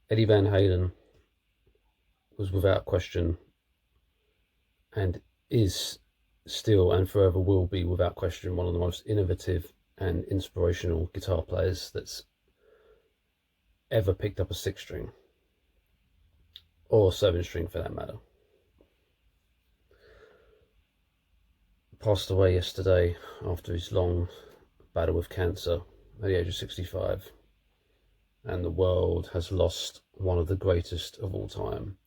Eddie Van Halen was without question, and is still and forever will be without question, one of the most innovative and inspirational guitar players that's ever picked up a six string, or seven string for that matter. Passed away yesterday after his long battle with cancer at the age of 65, and the world has lost one of the greatest of all time.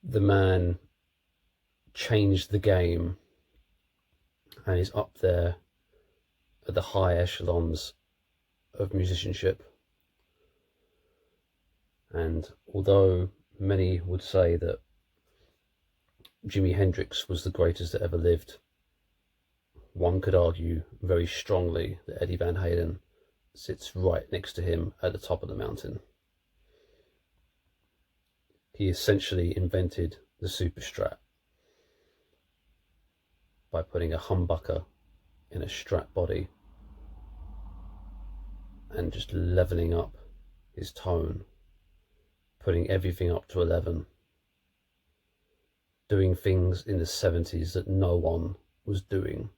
The man changed the game and is up there at the high echelons of musicianship. And although many would say that Jimi Hendrix was the greatest that ever lived, one could argue very strongly that Eddie Van Halen sits right next to him at the top of the mountain. He essentially invented the super strat by putting a humbucker in a strat body and just leveling up his tone, putting everything up to 11, doing things in the 70s that no one was doing.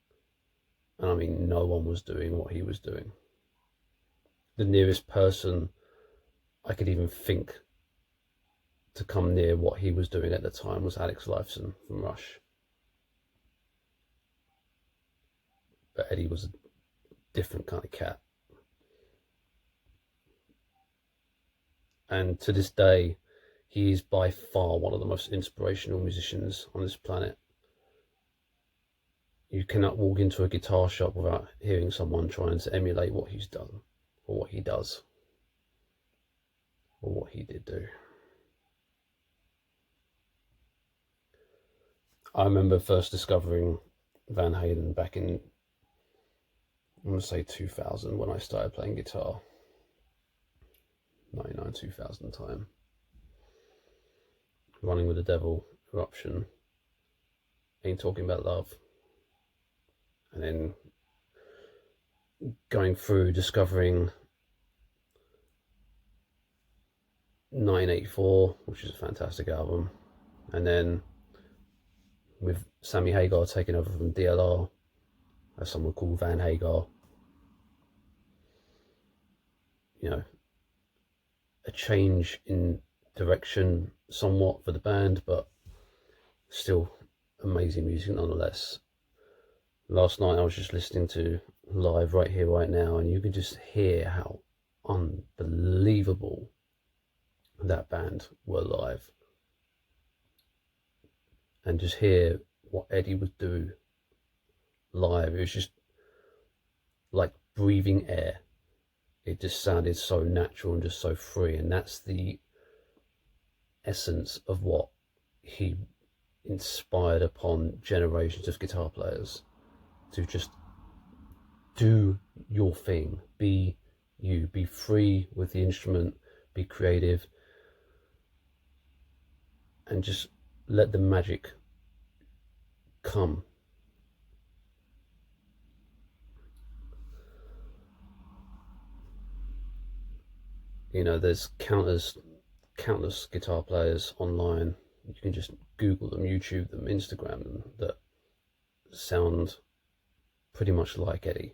And I mean, no one was doing what he was doing. The nearest person I could even think to come near what he was doing at the time was Alex Lifeson from Rush. But Eddie was a different kind of cat. And to this day, he is by far one of the most inspirational musicians on this planet. You cannot walk into a guitar shop without hearing someone trying to emulate what he's done, or what he does, or what he did do. I remember first discovering Van Halen back in, I'm going to say 2000, when I started playing guitar. 99, 2000 time. Running with the Devil, Eruption, Ain't Talking About Love. And then going through, discovering 1984, which is a fantastic album. And then with Sammy Hagar taking over from DLR, as someone called Van Hagar, you know, a change in direction somewhat for the band, but still amazing music nonetheless. Last night I was just listening to Live Right Here Right Now, and you can just hear how unbelievable that band were live, and just hear what Eddie would do live. It was just like breathing air. It just sounded so natural and just so free, and that's the essence of what he inspired upon generations of guitar players to just do your thing, be you, be free with the instrument, be creative, and just let the magic come. You know, there's countless guitar players online. You can just Google them, YouTube them, Instagram them, that sound pretty much like Eddie.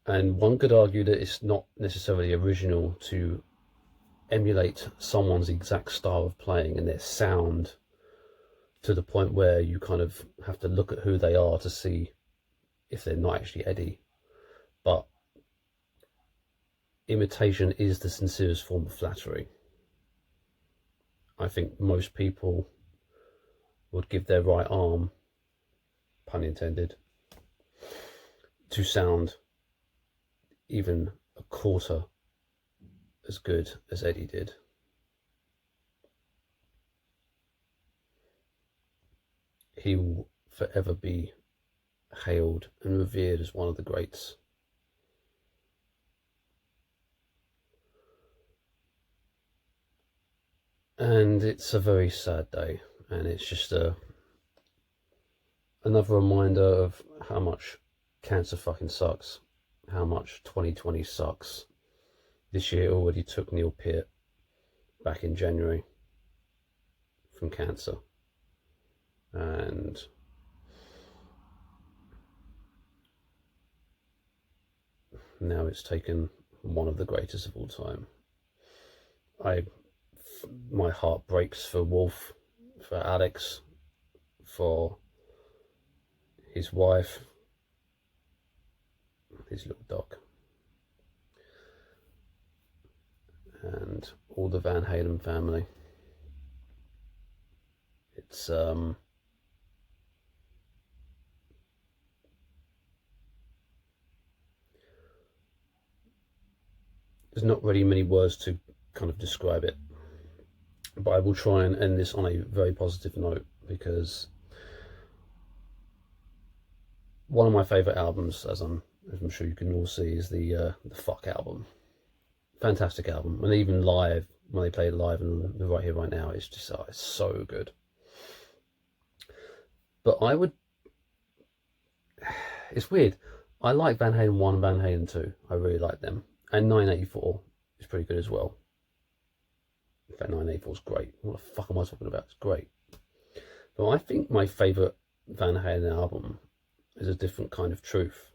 And one could argue that it's not necessarily original to emulate someone's exact style of playing and their sound to the point where you kind of have to look at who they are to see if they're not actually Eddie. But imitation is the sincerest form of flattery. I think most people would give their right arm, pun intended, to sound even a quarter as good as Eddie did. He will forever be hailed and revered as one of the greats. And it's a very sad day, and it's just another reminder of how much cancer fucking sucks. how much 2020 sucks. This year already took Neil Peart back in January from cancer. And now it's taken one of the greatest of all time. My heart breaks for Wolf, for Alex, for his wife, his little dog, and all the Van Halen family. It's there's not really many words to kind of describe it, but I will try and end this on a very positive note, because one of my favorite albums, as I'm sure you can all see, is the Fuck album. Fantastic album, and even live, when they play it live and Right Here Right Now, it's just it's so good. But it's weird, I like Van Halen 1 and Van Halen 2, I really like them, and 984 is pretty good as well. In fact, 984 is great. What the fuck am I talking about? It's great. But I think my favourite Van Halen album is A Different Kind of Truth.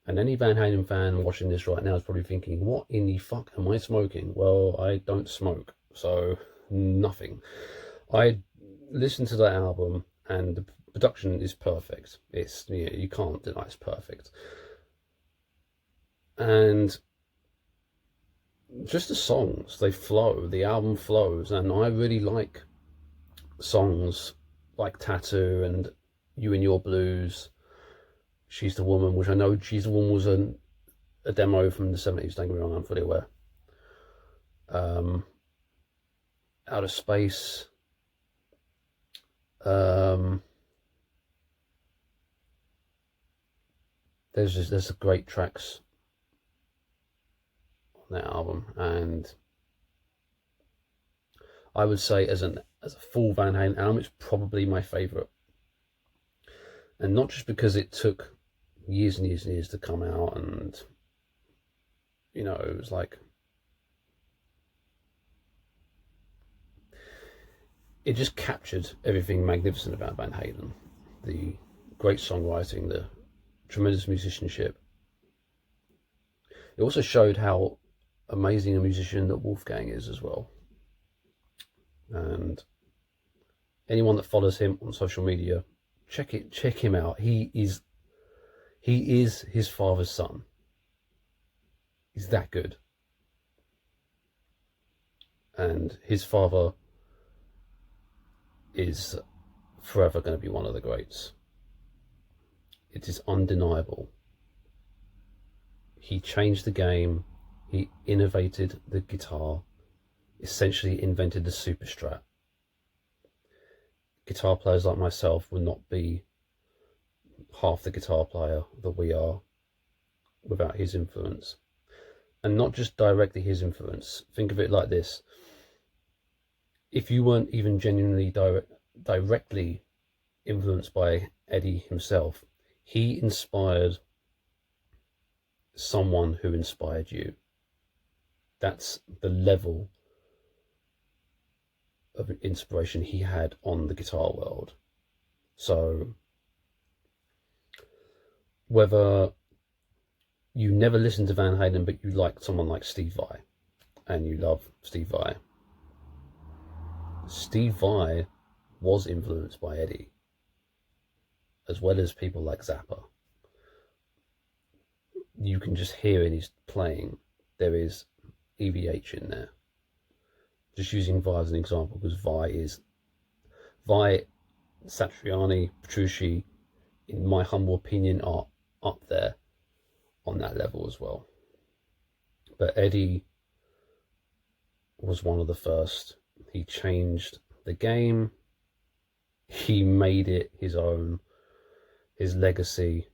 And any Van Halen fan watching this right now is probably thinking, what in the fuck am I smoking? Well, I don't smoke, so nothing. I listened to that album, and the production is perfect. It's, you can't deny it's perfect. And just the songs, they flow, the album flows, and I really like songs like Tattoo and You and Your Blues, She's the Woman, which I know She's the Woman was a demo from the 70s, don't get me wrong, I'm fully aware. Outer Space, there's great tracks on that album, and I would say as a full Van Halen album, it's probably my favourite. And not just because it took years and years and years to come out, and it was like, it just captured everything magnificent about Van Halen. The great songwriting, the tremendous musicianship. It also showed how amazing a musician that Wolfgang is as well. And anyone that follows him on social media, check him out. He is his father's son. He's that good. And his father is forever going to be one of the greats. It is undeniable. He changed the game. He innovated the guitar, essentially invented the super strat. Guitar players like myself would not be half the guitar player that we are without his influence. And not just directly his influence. Think of it like this. If you weren't even genuinely directly influenced by Eddie himself, he inspired someone who inspired you. That's the level of inspiration he had on the guitar world. So whether you never listened to Van Halen but you like someone like Steve Vai, and you love Steve Vai, Steve Vai was influenced by Eddie, as well as people like Zappa. You can just hear in his playing, there is EVH in there. Just using Vai as an example, because Vai, Satriani, Petrucci, in my humble opinion, are up there on that level as well. But Eddie was one of the first. He changed the game. He made it his own. His legacy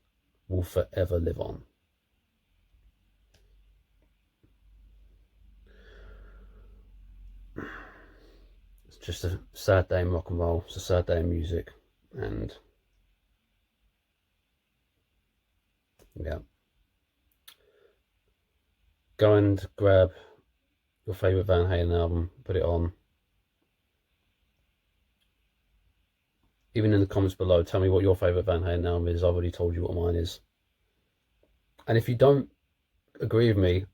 will forever live on. It's just a sad day in rock and roll. It's a sad day in music. And yeah, Go and grab your favourite Van Halen album, put it on. Even in the comments below, tell me what your favourite Van Halen album is. I've already told you what mine is. And if you don't agree with me,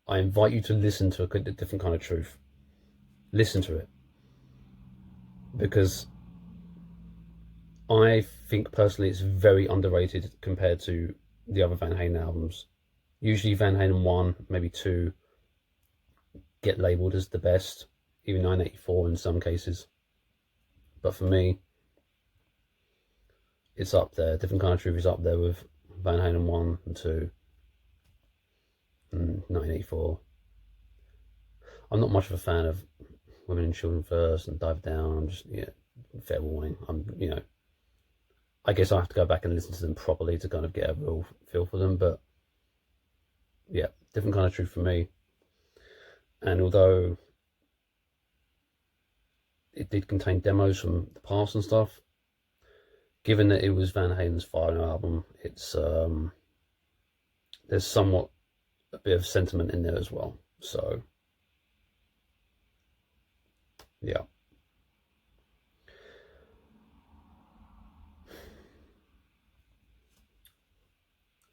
I invite you to listen to a different kind of truth. Listen to it. Because I think personally it's very underrated compared to the other Van Halen albums. Usually Van Halen 1, maybe 2, get labelled as the best, even 984 in some cases. But for me, it's up there. Different Kind of Truth is up there with Van Halen 1 and 2 and 1984. I'm not much of a fan of Women and Children First and Dive Down. I'm just, yeah, fair warning. I guess I have to go back and listen to them properly to kind of get a real feel for them. But yeah, Different Kind of Truth for me. And although it did contain demos from the past and stuff, given that it was Van Halen's final album, it's there's somewhat a bit of sentiment in there as well. So yeah.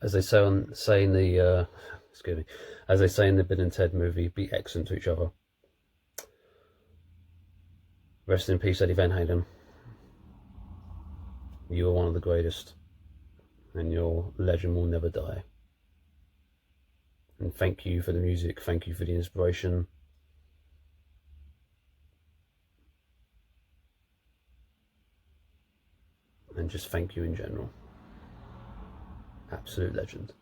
As they say in the excuse me, as they say in the Bill and Ted movie, be excellent to each other. Rest in peace, Eddie Van Halen. You are one of the greatest, and your legend will never die. And thank you for the music, thank you for the inspiration. And just thank you in general. Absolute legend.